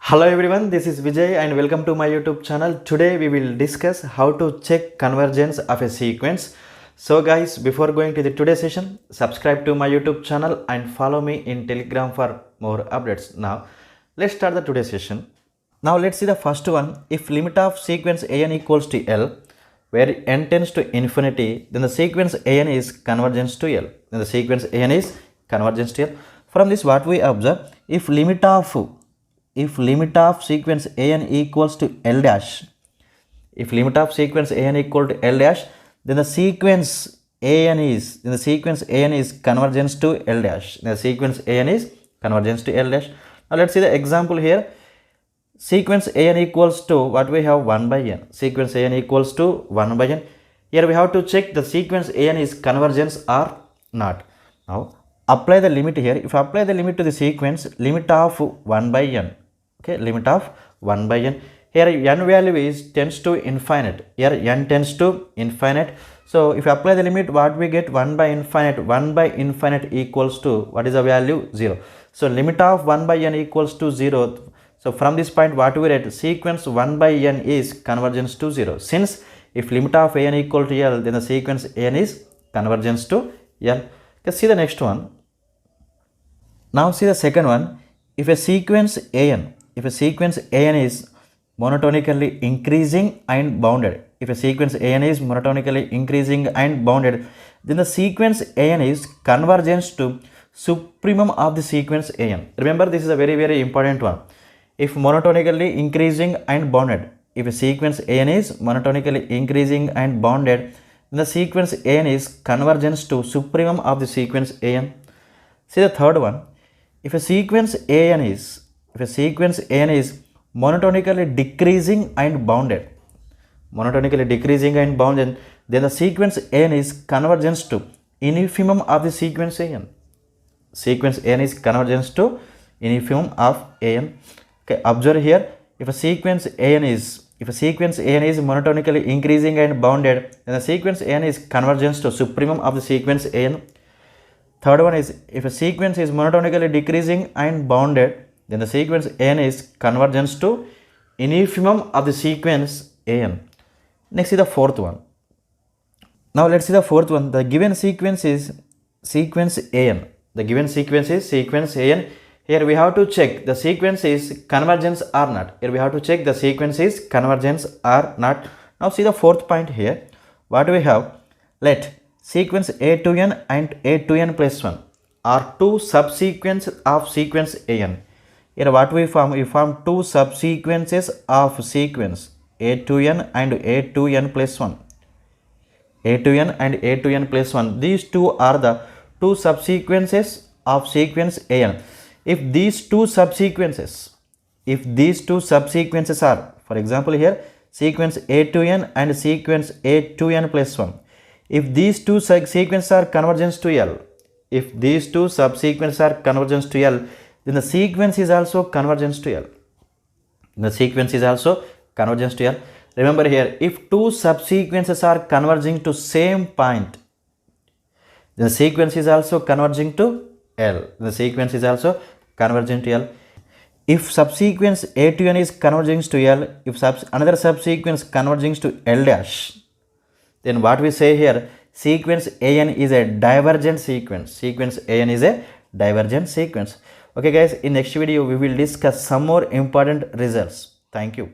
Hello everyone, this is Vijay and welcome to my YouTube channel. Today we will discuss how to check convergence of a sequence. So guys, before going to the today's session, subscribe to my YouTube channel and follow me in Telegram for more updates. Now, let's start the today's session. Now let's see the first one. If limit of sequence an equals to L, where n tends to infinity, then the sequence an is convergence to L. Then the sequence an is convergence to L. From this, what we observe, if limit of sequence an equals to L dash, if limit of sequence an equal to L dash, then the sequence an is convergence to L dash. The sequence an is convergence to L dash. Now let's see the example here. Sequence an equals to what we have 1 by n. Sequence an equals to 1 by n. Here we have to check the sequence an is convergence or not. Now apply the limit here. If you apply the limit to the sequence, limit of 1 by n. Okay, limit of 1 by n. Here n value is tends to infinite. Here n tends to infinite. So if you apply the limit, what we get? 1 by infinite. 1 by infinite equals to, what is the value? 0. So limit of 1 by n equals to 0. So from this point, what we read? Sequence 1 by n is convergence to 0. Since if limit of an equal to L, then the sequence n is convergence to L. Let's see the next one. Now see the second one. If a sequence an is monotonically increasing and bounded, if a sequence an is monotonically increasing and bounded, then the sequence an is convergence to supremum of the sequence an. Remember, this is a very, very important one. If monotonically increasing and bounded, if a sequence an is monotonically increasing and bounded, then the sequence an is convergence to supremum of the sequence an. See the third one. If a sequence an is monotonically decreasing and bounded, then the sequence an is convergence to infimum of the sequence an. Sequence an is convergence to infimum of an. Okay, observe here. If a sequence an is monotonically increasing and bounded, then the sequence an is convergence to supremum of the sequence an. Third one is, if a sequence is monotonically decreasing and bounded, then the sequence n is convergence to infimum of the sequence an. Next is the fourth one. Now let's see the fourth one. The given sequence is sequence an. The given sequence is sequence an. Here we have to check the sequence is convergence or not. Here we have to check the sequence is convergence or not. Now see the fourth point here. What we have? Let sequence a to n and a to n plus 1 are two subsequences of sequence an. Here what we form? We form two subsequences of sequence a to n and a to n plus 1. A to n and a to n plus 1. These two are the two subsequences of sequence an. If these two subsequences are, for example here, sequence a to n and sequence a to n plus 1. If these two sequences are convergence to L, then the sequence is also convergence to L. Remember here, if two subsequences are converging to same point, then the sequence is also converging to L. If subsequence a to n is converging to L, if another subsequence converging to L dash, then what we say here, sequence an is a divergent sequence. Okay guys, in next video we will discuss some more important results. Thank you.